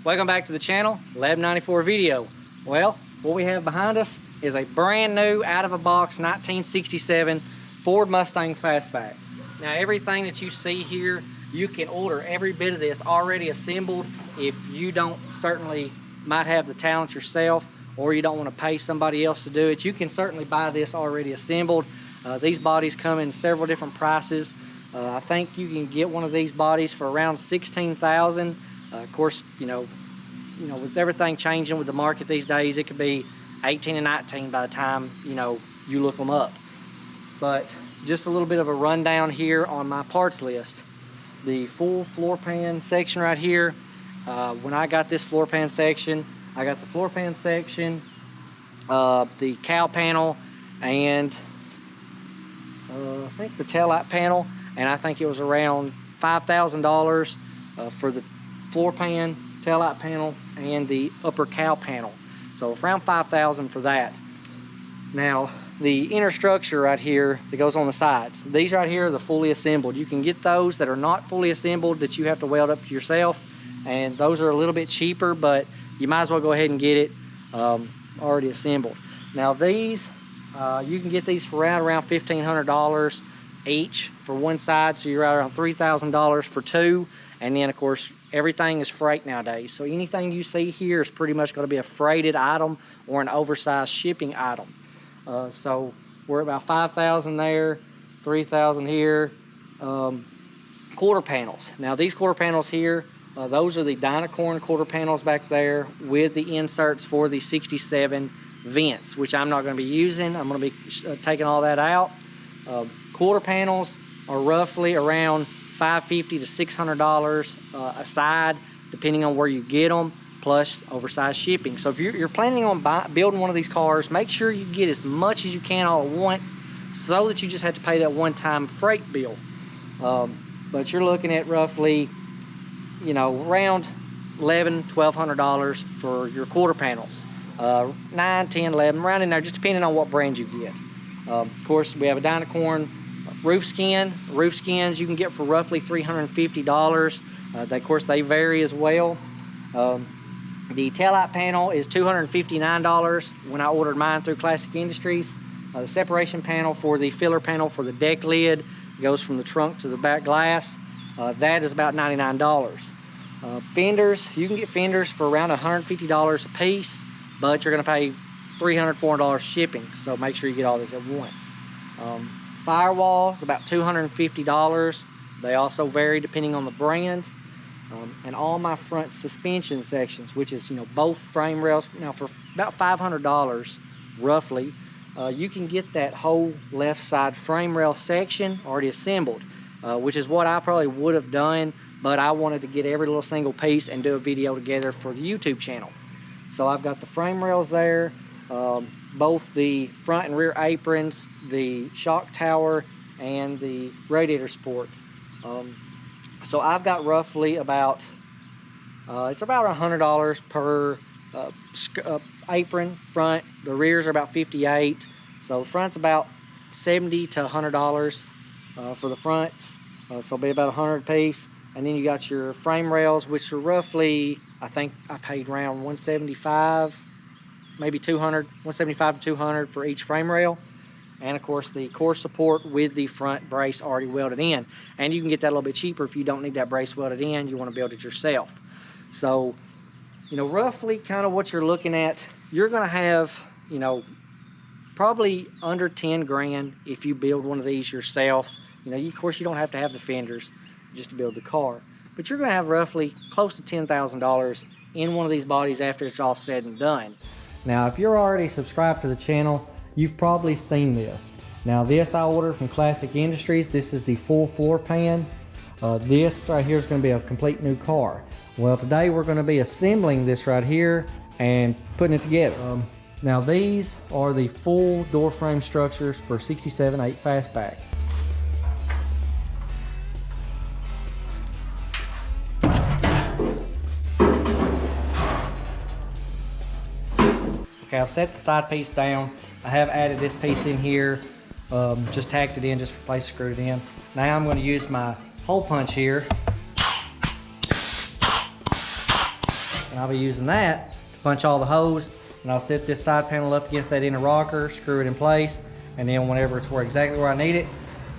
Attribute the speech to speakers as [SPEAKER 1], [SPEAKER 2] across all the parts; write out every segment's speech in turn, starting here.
[SPEAKER 1] Welcome back to the channel, Lab 94 video. Well, what we have behind us is a brand new out of a box 1967 Ford Mustang Fastback. Now everything that you see here, you can order every bit of this already assembled. If you don't certainly might have the talent yourself, or you don't want to pay somebody else to do it, you can certainly buy this already assembled. These bodies come in several different prices. I think you can get one of these bodies for around $16,000. Of course, you know, with everything changing with the market these days, it could be 18 and 19 by the time, you look them up. But just a little bit of a rundown here on my parts list. The full floor pan section right here. When I got this floor pan section, I got the floor pan section, the cowl panel, and I think the taillight panel, and I think it was around $5,000 for the floor pan, taillight panel, and the upper cowl panel. So around $5,000 for that. Now the inner structure right here that goes on the sides, these right here are the fully assembled. You can get those that are not fully assembled that you have to weld up yourself, and those are a little bit cheaper, but you might as well go ahead and get it already assembled. Now these, you can get these for around $1,500 each for one side, so you're around $3,000 for two. And then of course everything is freight nowadays, so anything you see here is pretty much going to be a freighted item or an oversized shipping item. So we're about $5,000 there, $3,000 here. Quarter panels. Now these quarter panels here, those are the Dynacorn quarter panels back there with the inserts for the 67 vents, which I'm not going to be using. I'm going to be taking all that out. Quarter panels are roughly around $550 to $600 a side, depending on where you get them, plus oversized shipping. So if you're planning on building one of these cars, make sure you get as much as you can all at once, so that you just have to pay that one-time freight bill. But you're looking at roughly, around $1,100, $1,200 for your quarter panels. 9, 10, 11, around in there, just depending on what brand you get. Of course, we have a Dynacorn roof skin. Roof skins you can get for roughly $350. Of course, they vary as well. The taillight panel is $259 when I ordered mine through Classic Industries. The separation panel for the filler panel for the deck lid goes from the trunk to the back glass. That is about $99. Fenders, you can get fenders for around $150 a piece, but you're going to pay $300, $400 shipping, so make sure you get all this at once. Firewall is about $250. They also vary depending on the brand. And all my front suspension sections, which is both frame rails, now for about $500 roughly, you can get that whole left side frame rail section already assembled, which is what I probably would have done, but I wanted to get every little single piece and do a video together for the YouTube channel. So I've got the frame rails there, both the front and rear aprons, the shock tower, and the radiator support. So I've got roughly about, it's about $100 per apron front. The rears are about $58. So the front's about $70 to $100 for the fronts. So it'll be about $100 a piece. And then you got your frame rails, which are roughly, I think I paid around $175, maybe $200, $175 to $200 for each frame rail. And of course the core support with the front brace already welded in. And you can get that a little bit cheaper if you don't need that brace welded in, you want to build it yourself. So, roughly kind of what you're looking at, you're going to have, probably under 10 grand if you build one of these yourself. Of course you don't have to have the fenders just to build the car, but you're going to have roughly close to $10,000 in one of these bodies after it's all said and done. Now, if you're already subscribed to the channel, you've probably seen this. Now this I ordered from Classic Industries. This is the full floor pan. This right here is going to be a complete new car. Well, today we're going to be assembling this right here and putting it together. Now these are the full door frame structures for 67.8 Fastback. Okay, I've set the side piece down. I have added this piece in here, just tacked it in just for place to screw it in. Now I'm going to use my hole punch here and I'll be using that to punch all the holes. And I'll set this side panel up against that inner rocker, screw it in place, and then whenever it's exactly where I need it,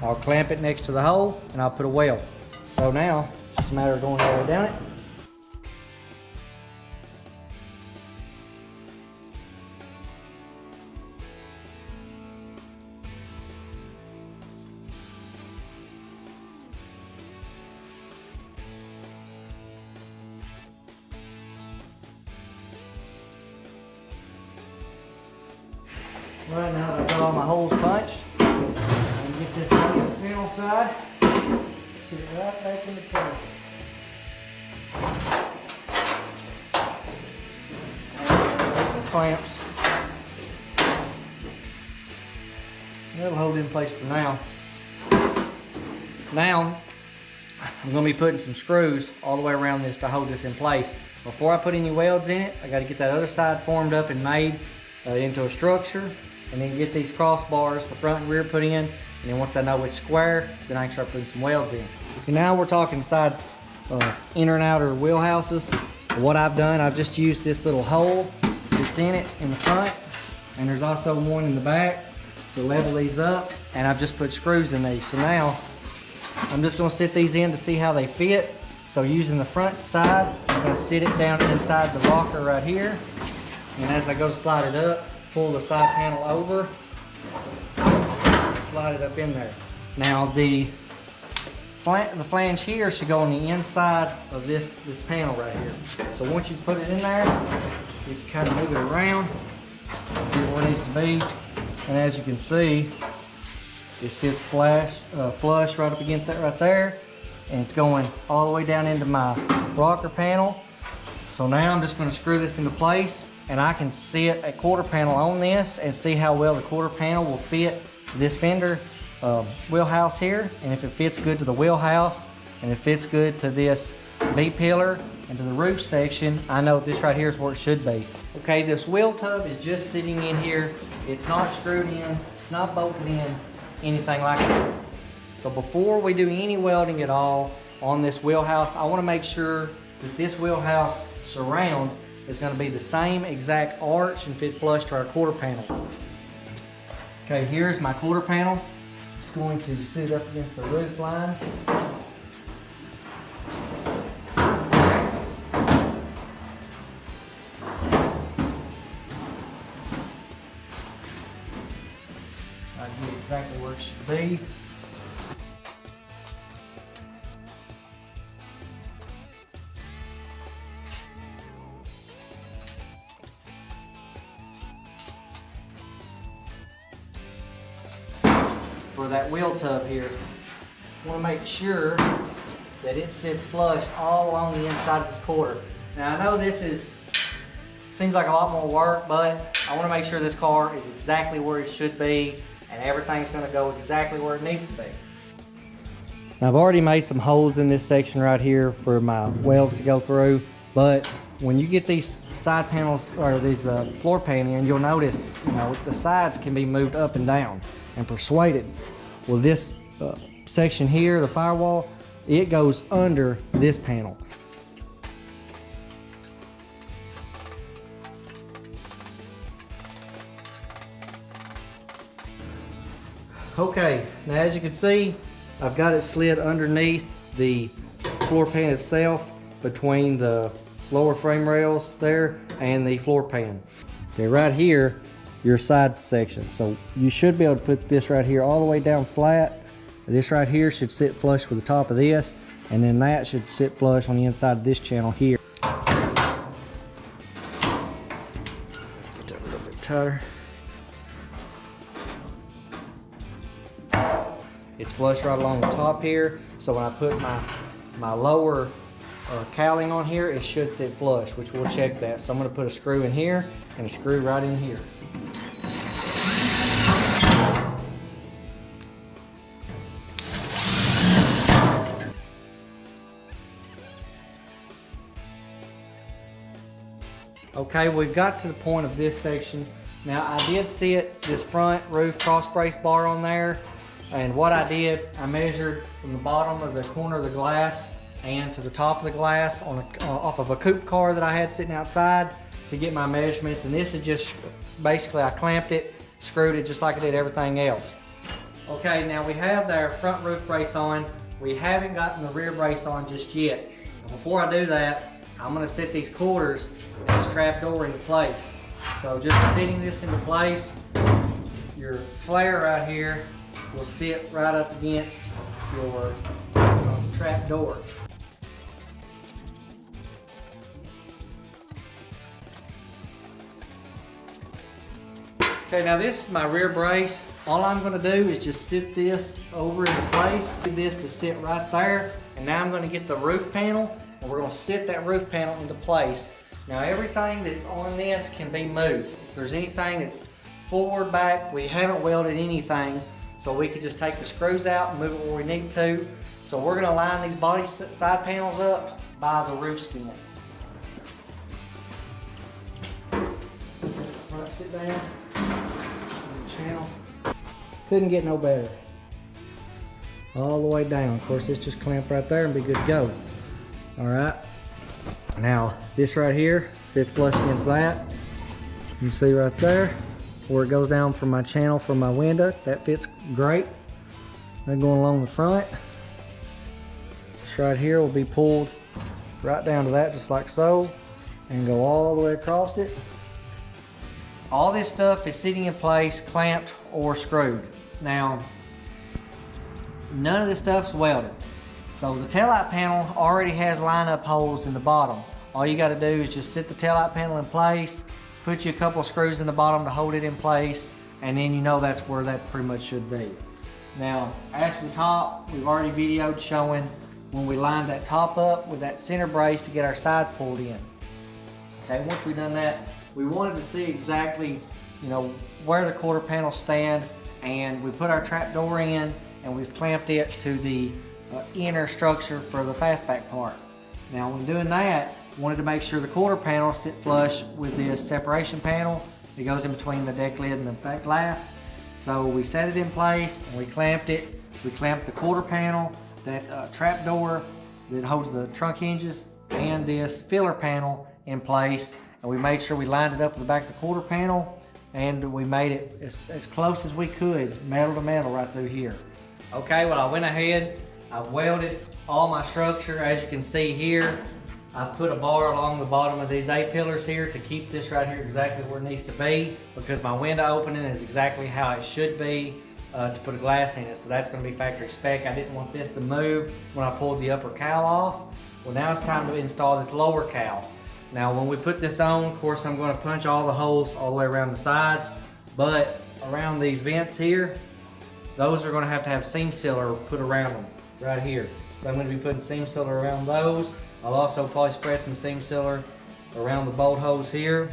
[SPEAKER 1] I'll clamp it next to the hole and I'll put a weld. So now, it's just a matter of going all the way down it. Right now I've got all my holes punched. I'm going to get this out of the panel side. Sit it right back into place. And some clamps. That'll hold it in place for now. Now I'm going to be putting some screws all the way around this to hold this in place. Before I put any welds in it, I got to get that other side formed up and made into a structure. And then get these crossbars, the front and rear, put in. And then once I know it's square, then I can start putting some welds in. Okay, now we're talking side inner and outer wheelhouses. What I've done, I've just used this little hole that's in it in the front. And there's also one in the back to level these up. And I've just put screws in these. So now, I'm just gonna sit these in to see how they fit. So using the front side, I'm gonna sit it down inside the rocker right here. And as I go to slide it up, pull the side panel over, slide it up in there. Now the flange here should go on the inside of this panel right here. So once you put it in there, you can kind of move it around, get where it needs to be. And as you can see, it sits flush right up against that right there. And it's going all the way down into my rocker panel. So now I'm just going to screw this into place. And I can sit a quarter panel on this and see how well the quarter panel will fit to this fender wheelhouse here. And if it fits good to the wheelhouse and it fits good to this B-pillar and to the roof section, I know this right here is where it should be. Okay, this wheel tub is just sitting in here. It's not screwed in, it's not bolted in, anything like that. So before we do any welding at all on this wheelhouse, I want to make sure that this wheelhouse surround is going to be the same exact arch and fit flush to our quarter panel. Okay, here's my quarter panel. It's going to sit up against the roof line. I get exactly where it should be. For that wheel tub here, I want to make sure that it sits flush all along the inside of this quarter. Now I know seems like a lot more work, but I want to make sure this car is exactly where it should be and everything's going to go exactly where it needs to be. Now I've already made some holes in this section right here for my welds to go through, but when you get these side panels or these floor panning, and you'll notice, the sides can be moved up and down and persuaded. Well, this section here, the firewall, it goes under this panel. Okay, now as you can see, I've got it slid underneath the floor pan itself, between the lower frame rails there and the floor pan. Okay, right here, your side section. So you should be able to put this right here all the way down flat. This right here should sit flush with the top of this, and then that should sit flush on the inside of this channel here. Get that a little bit tighter. It's flush right along the top here, so when I put my lower cowling on here, it should sit flush, which we'll check that. So I'm going to put a screw in here and a screw right in here. Okay, we've got to the point of this section. Now I did sit this front roof cross brace bar on there, and what I did, I measured from the bottom of the corner of the glass and to the top of the glass on off of a coupe car that I had sitting outside to get my measurements. And this is just basically, I clamped it, screwed it just like I did everything else. Okay, now we have our front roof brace on. We haven't gotten the rear brace on just yet. Before I do that, I'm gonna set these quarters and this trap door into place. So just setting this into place, your flare right here will sit right up against your trap door. Okay, now this is my rear brace. All I'm gonna do is just sit this over in place, do this to sit right there, and now I'm gonna get the roof panel, and we're gonna sit that roof panel into place. Now everything that's on this can be moved. If there's anything that's forward, back, we haven't welded anything, so we could just take the screws out and move it where we need to. So we're gonna line these body side panels up by the roof skin. Right, sit down. Channel. Couldn't get no better. All the way down. Of course, this just clamp right there and be good to go. All right. Now, this right here sits flush against that. You can see right there where it goes down from my channel for my window. That fits great. Then going along the front, this right here will be pulled right down to that, just like so, and go all the way across it. All this stuff is sitting in place, clamped or screwed. Now, none of this stuff's welded. So the taillight panel already has line-up holes in the bottom. All you gotta do is just sit the taillight panel in place, put you a couple of screws in the bottom to hold it in place, and then you know that's where that pretty much should be. Now, as for the top, we've already videoed showing when we lined that top up with that center brace to get our sides pulled in. Okay, once we've done that, we wanted to see exactly, you know, where the quarter panels stand, and we put our trap door in and we've clamped it to the inner structure for the fastback part. Now when doing that, wanted to make sure the quarter panels sit flush with this separation panel that goes in between the deck lid and the back glass. So we set it in place and we clamped it. We clamped the quarter panel, that trap door that holds the trunk hinges, and this filler panel in place. And we made sure we lined it up with the back of the quarter panel, and we made it as close as we could, metal to metal right through here. Okay, well, I went ahead, I welded all my structure. As you can see here, I put a bar along the bottom of these A-pillars here to keep this right here exactly where it needs to be, because my window opening is exactly how it should be to put a glass in it. So that's going to be factory spec. I didn't want this to move when I pulled the upper cowl off. Well, now it's time to install this lower cowl. Now when we put this on, of course I'm going to punch all the holes all the way around the sides, but around these vents here, those are going to have seam sealer put around them right here. So I'm going to be putting seam sealer around those. I'll also probably spread some seam sealer around the bolt holes here,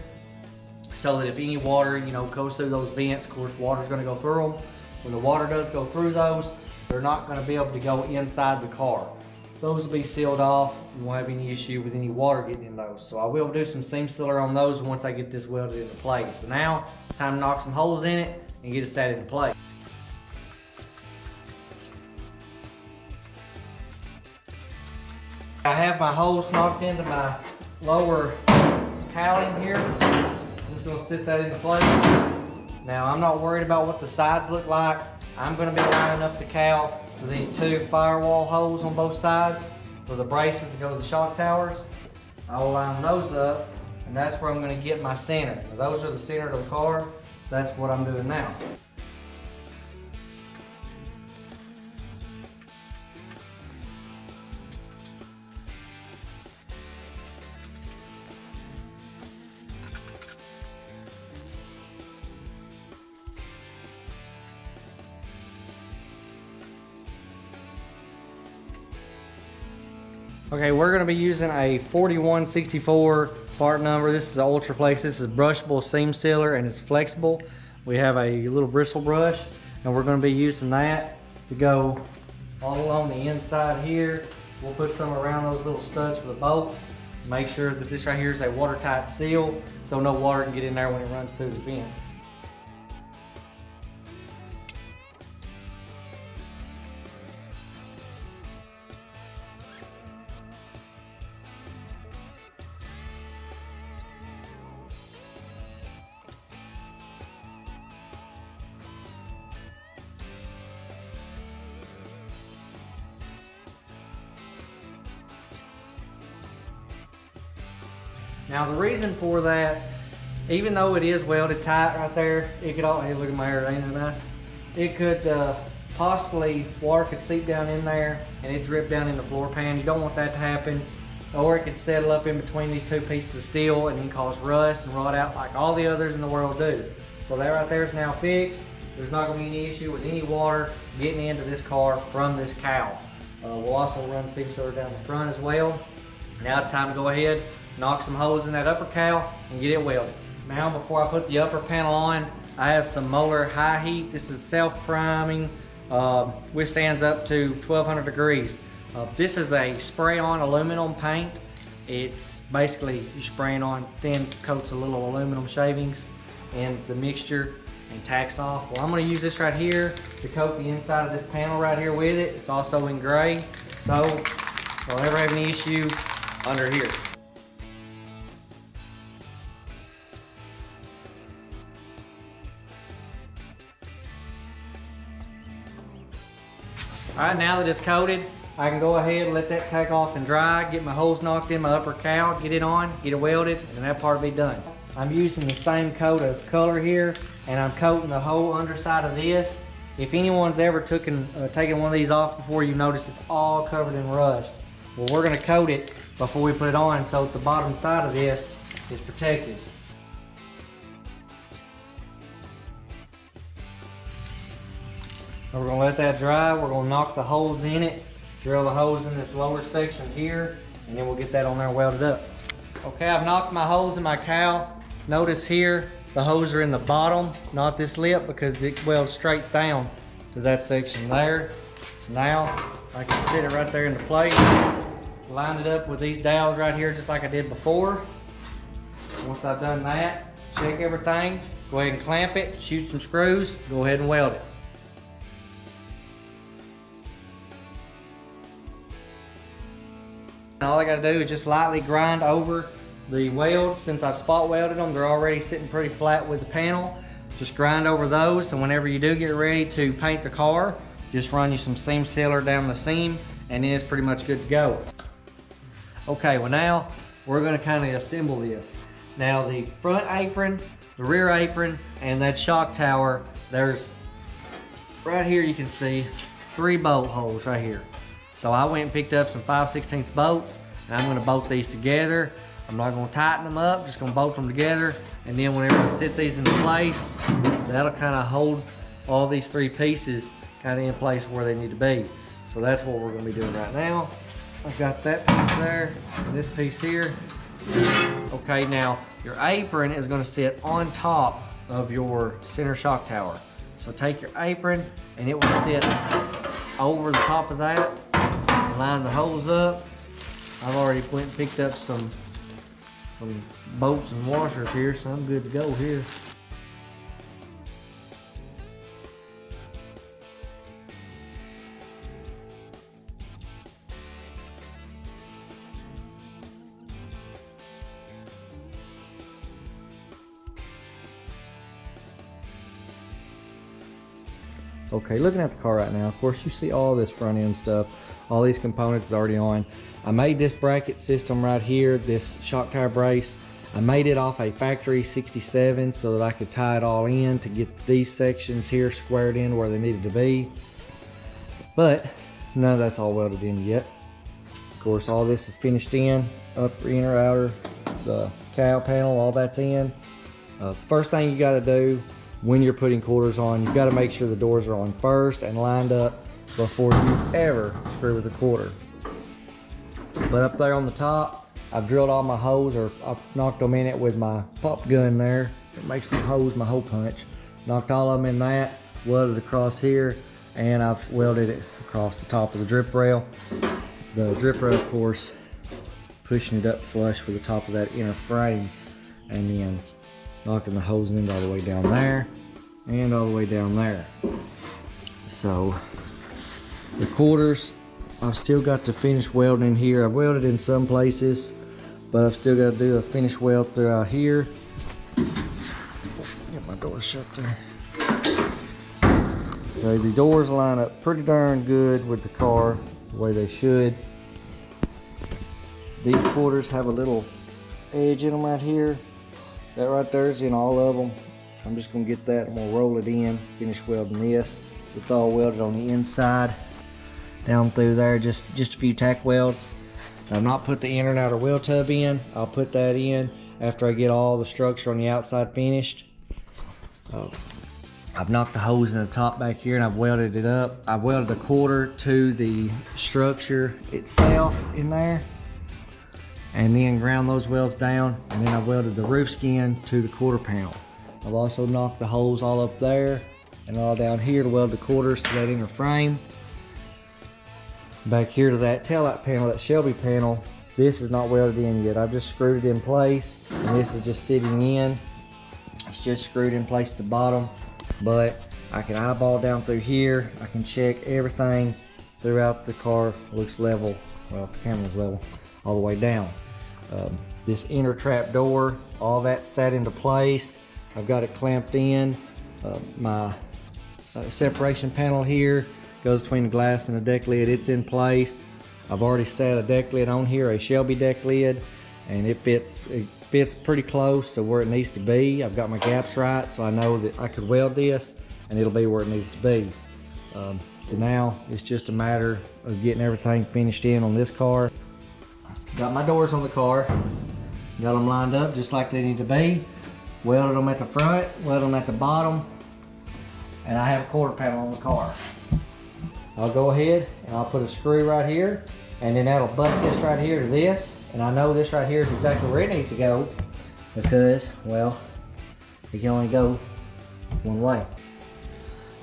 [SPEAKER 1] so that if any water, you know, goes through those vents, of course water's going to go through them. When the water does go through those, they're not going to be able to go inside the car. Those will be sealed off. You won't have any issue with any water getting in those. So I will do some seam sealer on those once I get this welded into place. So now it's time to knock some holes in it and get it set into place. I have my holes knocked into my lower cowling here. So I'm just going to sit that into place. Now I'm not worried about what the sides look like. I'm going to be lining up the cowl to these two firewall holes on both sides for the braces to go to the shock towers. I will line those up, and that's where I'm going to get my center. Now, those are the center of the car, so that's what I'm doing now. Okay, we're going to be using a 4164 part number. This is Ultra Flex. This is brushable seam sealer, and it's flexible. We have a little bristle brush, and we're going to be using that to go all along the inside here. We'll put some around those little studs for the bolts. Make sure that this right here is a watertight seal, so no water can get in there when it runs through the vent. Now the reason for that, even though it is welded tight right there, it could all, hey, look at my hair, ain't that nice? It could possibly, water could seep down in there and it drip down in the floor pan. You don't want that to happen. Or it could settle up in between these two pieces of steel and then cause rust and rot out like all the others in the world do. So that right there is now fixed. There's not going to be any issue with any water getting into this car from this cowl. We'll also run seam sealer down the front as well. Now it's time to go ahead, knock some holes in that upper cowl and get it welded. Now before I put the upper panel on, I have some Molar high heat. This is self-priming, withstands up to 1200 degrees. This is a spray-on aluminum paint. It's basically you spraying on thin coats of little aluminum shavings and the mixture and tacks off. Well, I'm going to use this right here to coat the inside of this panel right here with it. It's also in gray, so don't ever have any issue under here. All right, now that it's coated, I can go ahead and let that tack off and dry, get my holes knocked in my upper cowl, get it on, get it welded, and that part will be done. I'm using the same coat of color here, and I'm coating the whole underside of this. If anyone's ever taken one of these off before, you notice it's all covered in rust. Well, we're gonna coat it before we put it on so that the bottom side of this is protected. We're gonna let that dry. We're gonna knock the holes in it, drill the holes in this lower section here, and then we'll get that on there welded up. Okay, I've knocked my holes in my cowl. Notice here, the holes are in the bottom, not this lip, because it welds straight down to that section there. So now I can sit it right there into place. Line it up with these dowels right here just like I did before. Once I've done that, check everything, go ahead and clamp it, shoot some screws, go ahead and weld it. And all I gotta do is just lightly grind over the welds. Since I've spot welded them, they're already sitting pretty flat with the panel. Just grind over those, and whenever you do get ready to paint the car, just run you some seam sealer down the seam, and then it's pretty much good to go. Okay, well now we're gonna kind of assemble this. Now the front apron, the rear apron, and that shock tower, there's, right here you can see 3 bolt holes right here. So I went and picked up some 5/16 bolts, and I'm gonna bolt these together. I'm not gonna tighten them up, just gonna bolt them together, and then whenever I sit these into place, that'll kind of hold all these 3 pieces kind of in place where they need to be. So that's what we're gonna be doing right now. I've got that piece there, and this piece here. Okay, now your apron is gonna sit on top of your center shock tower. So take your apron, and it will sit over the top of that. Line the holes up. I've already went and picked up some bolts and washers here, so I'm good to go here. Okay, looking at the car right now, of course you see all this front end stuff. All these components is already on. I made this bracket system right here, this shock tower brace. I made it off a factory 67 so that I could tie it all in to get these sections here squared in where they needed to be. But none of that's all welded in yet. Of course, all this is finished in, upper, inner, outer, the cowl panel, all that's in. The first thing you gotta do when you're putting quarters on, you've gotta make sure the doors are on first and lined up before you ever screw with the quarter. But up there on the top, I've drilled all my holes, or I've knocked them in it with my pop gun there. It makes my hose my hole punch. Knocked all of them in that, welded across here, and I've welded it across the top of the drip rail. The drip rail, of course, pushing it up flush with the top of that inner frame, and then knocking the hose in all the way down there and all the way down there. So the quarters, I've still got to finish welding in here. I've welded in some places, but I've still got to do a finish weld throughout here. Get my door shut there. Okay, the doors line up pretty darn good with the car, the way they should. These quarters have a little
[SPEAKER 2] edge in them right here. That right there is in all of them. I'm just gonna get that, I'm gonna roll it in, finish welding this. It's all welded on the inside, down through there, just a few tack welds. I've not put the inner and outer weld tub in. I'll put that in after I get all the structure on the outside finished. I've knocked the holes in the top back here and I've welded it up. I've welded the quarter to the structure itself in there, and then ground those welds down, and then I've welded the roof skin to the quarter panel. I've also knocked the holes all up there and all down here to weld the quarters to that inner frame. Back here to that taillight panel, that Shelby panel, this is not welded in yet. I've just screwed it in place, and this is just sitting in. It's just screwed in place at the bottom, but I can eyeball down through here. I can check everything throughout the car. Looks level, well, the camera's level, all the way down. This inner trap door, all that's set into place. I've got it clamped in. My separation panel here goes between the glass and the deck lid. It's in place. I've already set a deck lid on here, a Shelby deck lid, and it fits pretty close to where it needs to be. I've got my gaps right, so I know that I could weld this and it'll be where it needs to be. So now it's just a matter of getting everything finished in on this car. Got my doors on the car, got them lined up just like they need to be. Welded them at the front, welded them at the bottom, and I have a quarter panel on the car. I'll go ahead and I'll put a screw right here, and then that'll butt this right here to this, and I know this right here is exactly where it needs to go because, well, it can only go one way.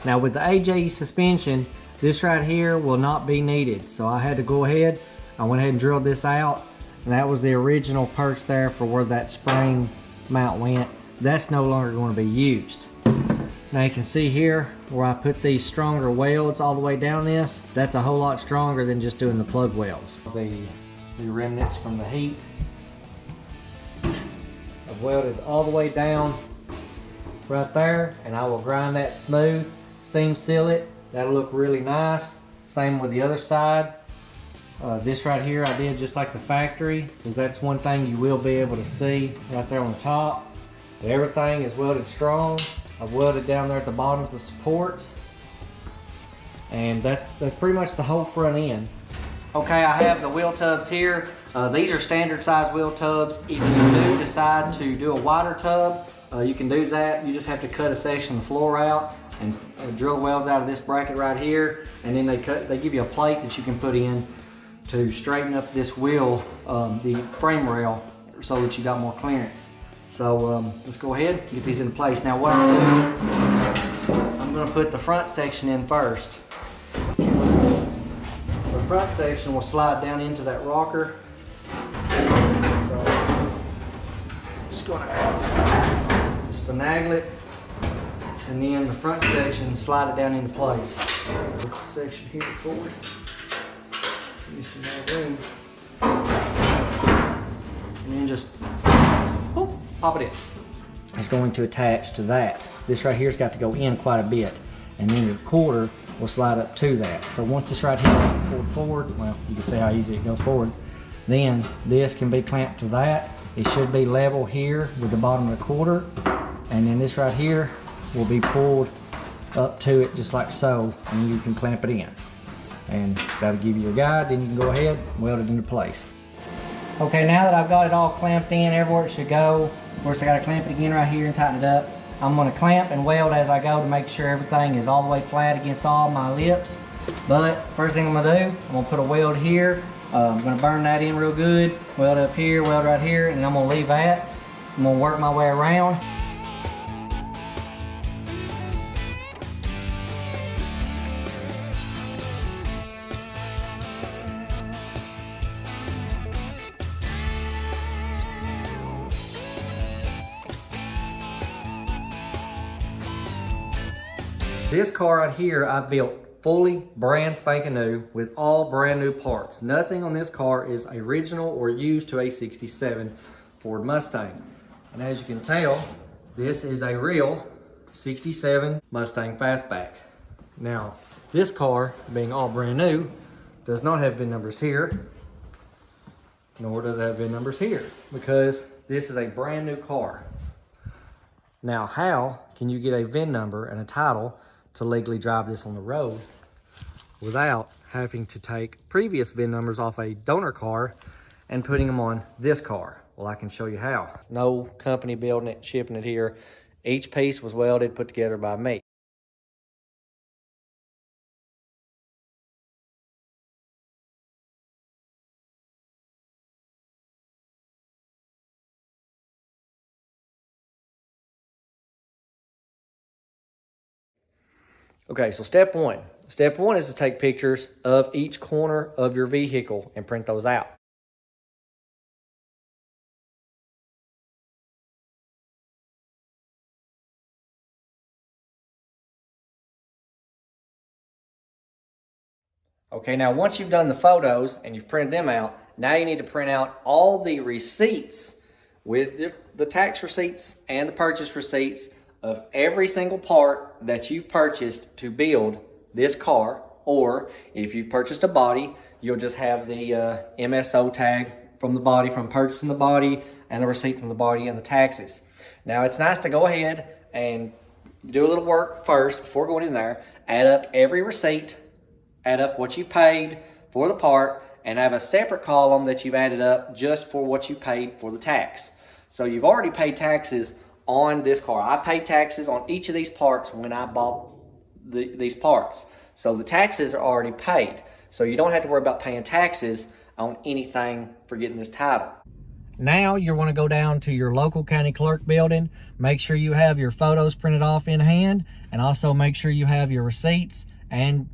[SPEAKER 2] Now with the AJ suspension, this right here will not be needed, so I had to go ahead, I went ahead and drilled this out, and that was the original perch there for where that spring mount went. That's no longer going to be used. Now you can see here where I put these stronger welds all the way down this, that's a whole lot stronger than just doing the plug welds. The remnants from the heat, I've welded all the way down right there, and I will grind that smooth, seam seal it. That'll look really nice. Same with the other side. This right here I did just like the factory, because that's one thing you will be able to see right there on the top. Everything is welded strong. I've welded down there at the bottom of the supports, and that's pretty much the whole front end. Okay, I have the wheel tubs here. These are standard size wheel tubs. If you do decide to do a wider tub, you can do that. You just have to cut a section of the floor out and drill welds out of this bracket right here, and then they give you a plate that you can put in to straighten up this wheel, the frame rail, so that you got more clearance. So let's go ahead and get these in place. Now what I'm doing, I'm going to put the front section in first. The front section will slide down into that rocker. So I'm just going to just finagle it, and then the front section, slide it down into place. Put the section here forward. Give me some more room. And then just whoop, pop it in. It's going to attach to that. This right here's got to go in quite a bit, and then your quarter will slide up to that. So once this right here is pulled forward, well, you can see how easy it goes forward, then this can be clamped to that. It should be level here with the bottom of the quarter, and then this right here will be pulled up to it just like so, and you can clamp it in. And that'll give you a guide, then you can go ahead and weld it into place. Okay, now that I've got it all clamped in everywhere it should go, of course I got to clamp it again right here and tighten it up. I'm going to clamp and weld as I go to make sure everything is all the way flat against all my lips. But first thing I'm going to do, I'm going to put a weld here. I'm going to burn that in real good, weld up here, weld right here, and I'm going to leave that. I'm going to work my way around. This car right here I've built fully brand spanking new with all brand new parts. Nothing on this car is original or used to a 67 Ford Mustang. And as you can tell, this is a real 67 Mustang Fastback. Now, this car, being all brand new, does not have VIN numbers here, nor does it have VIN numbers here, because this is a brand new car. Now, how can you get a VIN number and a title to legally drive this on the road without having to take previous VIN numbers off a donor car and putting them on this car? Well, I can show you how. No company building it, shipping it here. Each piece was welded, put together by me. Okay, so step one. Step one is to take pictures of each corner of your vehicle and print those out. Okay, now once you've done the photos and you've printed them out, now you need to print out all the receipts with the tax receipts and the purchase receipts of every single part that you've purchased to build this car. Or if you've purchased a body, you'll just have the MSO tag from the body, from purchasing the body, and the receipt from the body and the taxes. Now it's nice to go ahead and do a little work first before going in there, add up every receipt, add up what you paid for the part, and have a separate column that you've added up just for what you paid for the tax. So you've already paid taxes on this car. I paid taxes on each of these parts when I bought these parts. So the taxes are already paid. So you don't have to worry about paying taxes on anything for getting this title. Now you want to go down to your local county clerk building. Make sure you have your photos printed off in hand, and also make sure you have your receipts and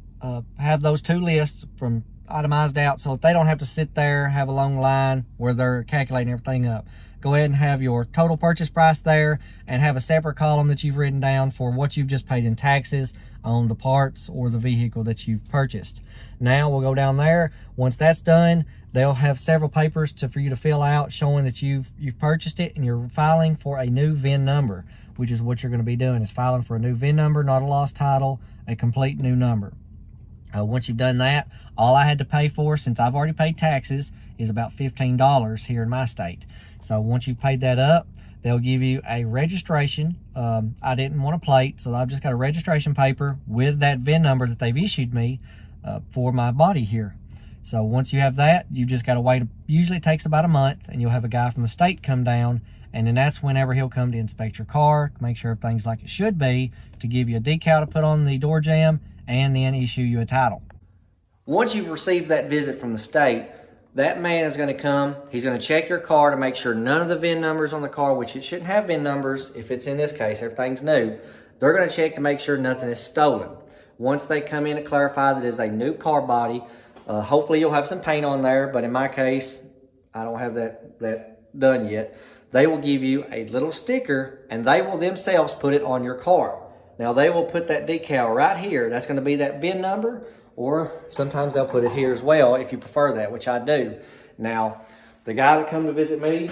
[SPEAKER 2] have those two lists from itemized out so that they don't have to sit there, have a long line where they're calculating everything up. Go ahead and have your total purchase price there and have a separate column that you've written down for what you've just paid in taxes on the parts or the vehicle that you've purchased. Now we'll go down there. Once that's done, they'll have several papers for you to fill out showing that you've purchased it, and you're filing for a new VIN number, which is what you're going to be doing, is filing for a new VIN number, not a lost title, a complete new number. Once you've done that, all I had to pay for, since I've already paid taxes, is about $15 here in my state. So once you've paid that up, they'll give you a registration. I didn't want a plate, so I've just got a registration paper with that VIN number that they've issued me for my body here. So once you have that, you just got to wait. Usually it takes about a month, and you'll have a guy from the state come down, and then that's whenever he'll come to inspect your car, to make sure everything's like it should be, to give you a decal to put on the door jamb, and then issue you a title. Once you've received that visit from the state, that man is going to come, he's going to check your car to make sure none of the VIN numbers on the car, which it shouldn't have VIN numbers if it's in this case, everything's new, they're going to check to make sure nothing is stolen. Once they come in and clarify that it's a new car body, hopefully you'll have some paint on there, but in my case, I don't have that done yet. They will give you a little sticker, and they will themselves put it on your car. Now they will put that decal right here. That's going to be that VIN number, or sometimes they'll put it here as well if you prefer that, which I do. Now, the guy that come to visit me,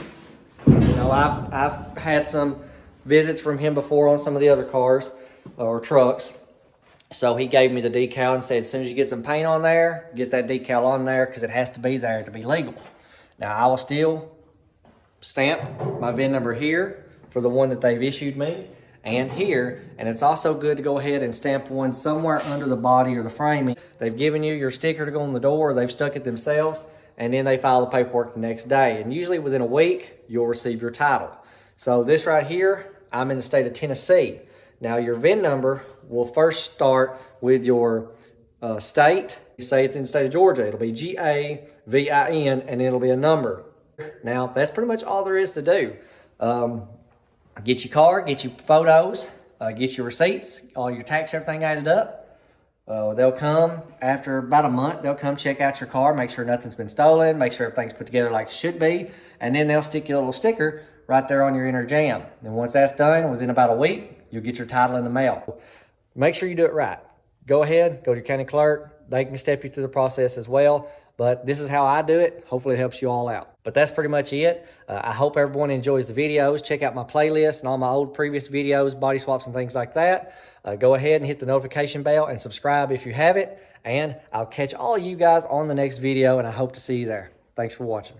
[SPEAKER 2] you know, I've had some visits from him before on some of the other cars or trucks. So he gave me the decal and said, as soon as you get some paint on there, get that decal on there, because it has to be there to be legal. Now I will still stamp my VIN number here for the one that they've issued me, and here, and it's also good to go ahead and stamp one somewhere under the body or the framing. They've given you your sticker to go on the door, or they've stuck it themselves, and then they file the paperwork the next day. And usually within a week, you'll receive your title. So this right here, I'm in the state of Tennessee. Now your VIN number will first start with your state. You say it's in the state of Georgia, it'll be G-A-V-I-N, and it'll be a number. Now that's pretty much all there is to do. Get your car, get your photos, get your receipts, all your tax, everything added up. They'll come after about a month, they'll come check out your car, make sure nothing's been stolen, make sure everything's put together like it should be, and then they'll stick you a little sticker right there on your inner jamb. And once that's done, within about a week, you'll get your title in the mail. Make sure you do it right. Go ahead, go to your county clerk. They can step you through the process as well. But this is how I do it. Hopefully it helps you all out. But that's pretty much it. I hope everyone enjoys the videos. Check out my playlist and all my old previous videos, body swaps and things like that. Go ahead and hit the notification bell and subscribe if you haven't. And I'll catch all of you guys on the next video, and I hope to see you there. Thanks for watching.